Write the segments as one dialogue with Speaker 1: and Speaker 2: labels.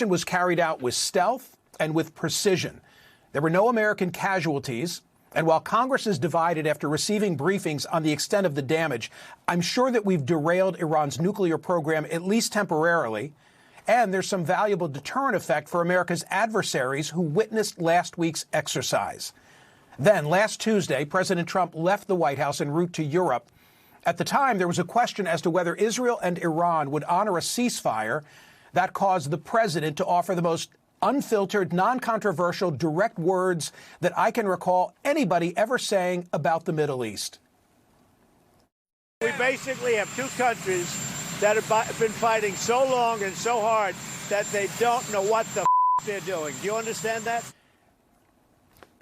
Speaker 1: was carried out with stealth and with precision. There were no American casualties. And while Congress is divided after receiving briefings on the extent of the damage, I'm sure that we've derailed Iran's nuclear program, at least temporarily. And there's some valuable deterrent effect for America's adversaries who witnessed last week's exercise. Then, last Tuesday, President Trump left the White House en route to Europe. At the time, there was a question as to whether Israel and Iran would honor a ceasefire. That caused the president to offer the most unfiltered, non-controversial, direct words that I can recall anybody ever saying about the Middle East.
Speaker 2: We basically have two countries that have been fighting so long and so hard that they don't know what the they're doing. Do you understand that?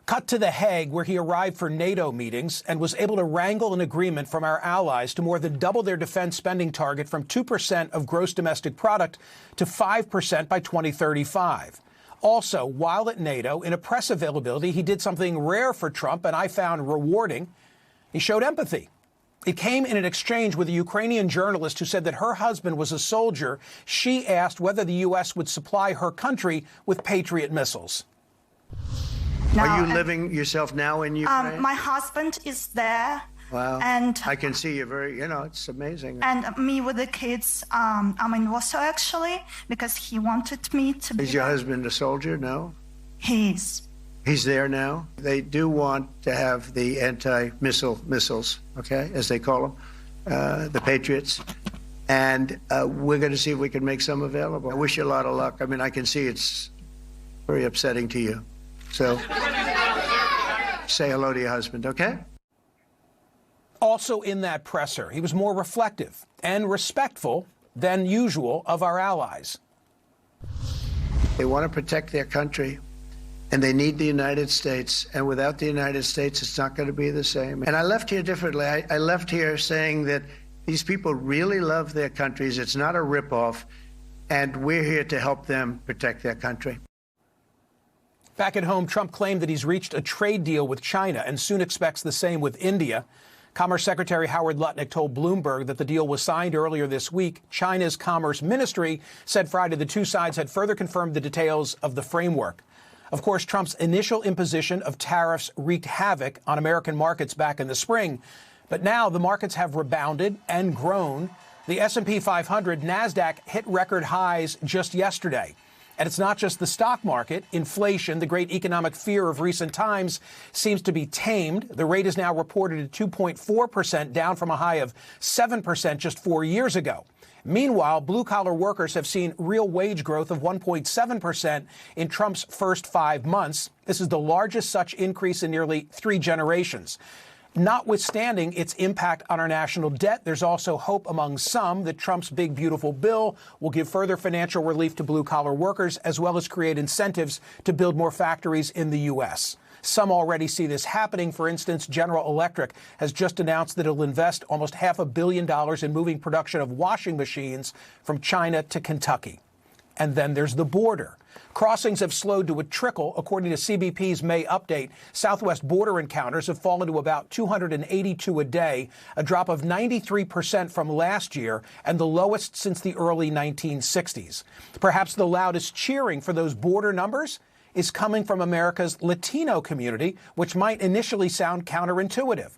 Speaker 1: Cut to The Hague, where he arrived for NATO meetings and was able to wrangle an agreement from our allies to more than double their defense spending target from 2% of gross domestic product to 5% by 2035. Also, while at NATO, in a press availability, he did something rare for Trump and I found rewarding. He showed empathy. It came in an exchange with a Ukrainian journalist who said that her husband was a soldier. She asked whether the U.S. would supply her country with Patriot missiles.
Speaker 3: Are you living yourself now in Ukraine?
Speaker 4: My husband is there.
Speaker 3: Wow.
Speaker 4: And
Speaker 3: I can see you very, it's amazing.
Speaker 4: And me with the kids, I'm in Warsaw, actually, because he wanted me to be
Speaker 3: Is your husband a soldier? No?
Speaker 4: He's
Speaker 3: there now? They do want to have the anti-missile missiles, okay, as they call them, the Patriots. And we're going to see if we can make some available. I wish you a lot of luck. I mean, I can see it's very upsetting to you. So say hello to your husband, okay?
Speaker 1: Also in that presser, he was more reflective and respectful than usual of our allies.
Speaker 3: They want to protect their country, and they need the United States. And without the United States, it's not going to be the same. And I left here differently. I left here saying that these people really love their countries. It's not a ripoff, and we're here to help them protect their country.
Speaker 1: Back at home, Trump claimed that he's reached a trade deal with China and soon expects the same with India. Commerce Secretary Howard Lutnick told Bloomberg that the deal was signed earlier this week. China's Commerce Ministry said Friday the two sides had further confirmed the details of the framework. Of course, Trump's initial imposition of tariffs wreaked havoc on American markets back in the spring. But now the markets have rebounded and grown. The S&P 500, NASDAQ hit record highs just yesterday. And it's not just the stock market. Inflation, the great economic fear of recent times, seems to be tamed. The rate is now reported at 2.4%, down from a high of 7% just 4 years ago. Meanwhile, blue-collar workers have seen real wage growth of 1.7% in Trump's first 5 months. This is the largest such increase in nearly 3 generations. Notwithstanding its impact on our national debt, there's also hope among some that Trump's big, beautiful bill will give further financial relief to blue-collar workers, as well as create incentives to build more factories in the U.S. Some already see this happening. For instance, General Electric has just announced that it'll invest almost $500 million in moving production of washing machines from China to Kentucky. And then there's the border. Crossings have slowed to a trickle. According to CBP's May update, Southwest border encounters have fallen to about 282 a day, a drop of 93% from last year and the lowest since the early 1960s. Perhaps the loudest cheering for those border numbers is coming from America's Latino community, which might initially sound counterintuitive.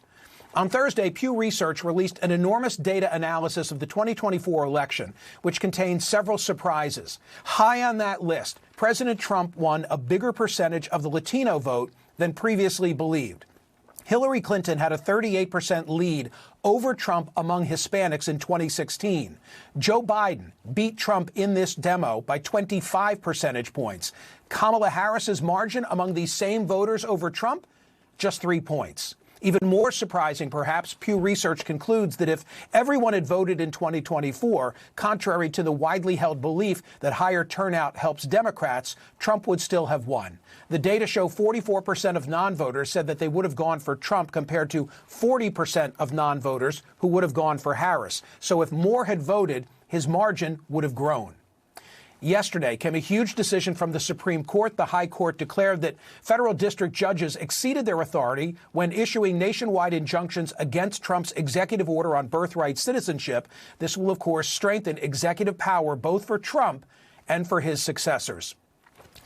Speaker 1: On Thursday, Pew Research released an enormous data analysis of the 2024 election, which contained several surprises. High on that list, President Trump won a bigger percentage of the Latino vote than previously believed. Hillary Clinton had a 38% lead over Trump among Hispanics in 2016. Joe Biden beat Trump in this demo by 25 percentage points. Kamala Harris's margin among these same voters over Trump, just 3 points. Even more surprising, perhaps, Pew Research concludes that if everyone had voted in 2024, contrary to the widely held belief that higher turnout helps Democrats, Trump would still have won. The data show 44% of non-voters said that they would have gone for Trump compared to 40% of non-voters who would have gone for Harris. So if more had voted, his margin would have grown. Yesterday came a huge decision from the Supreme Court. The High Court declared that federal district judges exceeded their authority when issuing nationwide injunctions against Trump's executive order on birthright citizenship. This will, of course, strengthen executive power both for Trump and for his successors.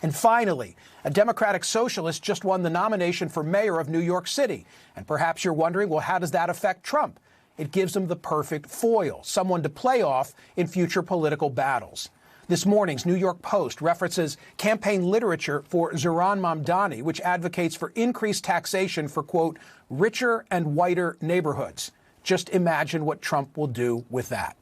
Speaker 1: And finally, a Democratic socialist just won the nomination for mayor of New York City. And perhaps you're wondering, well, how does that affect Trump? It gives him the perfect foil, someone to play off in future political battles. This morning's New York Post references campaign literature for Zohran Mamdani, which advocates for increased taxation for, quote, richer and whiter neighborhoods. Just imagine what Trump will do with that.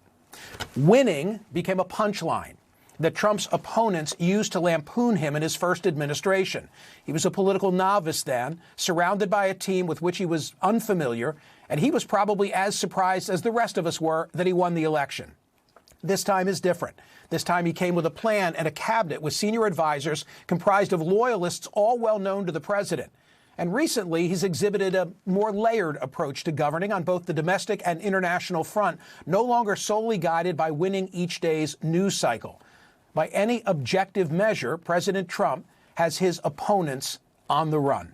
Speaker 1: Winning became a punchline that Trump's opponents used to lampoon him in his first administration. He was a political novice then, surrounded by a team with which he was unfamiliar, and he was probably as surprised as the rest of us were that he won the election. This time is different. This time he came with a plan and a cabinet with senior advisors comprised of loyalists all well known to the president. And recently, he's exhibited a more layered approach to governing on both the domestic and international front, no longer solely guided by winning each day's news cycle. By any objective measure, President Trump has his opponents on the run.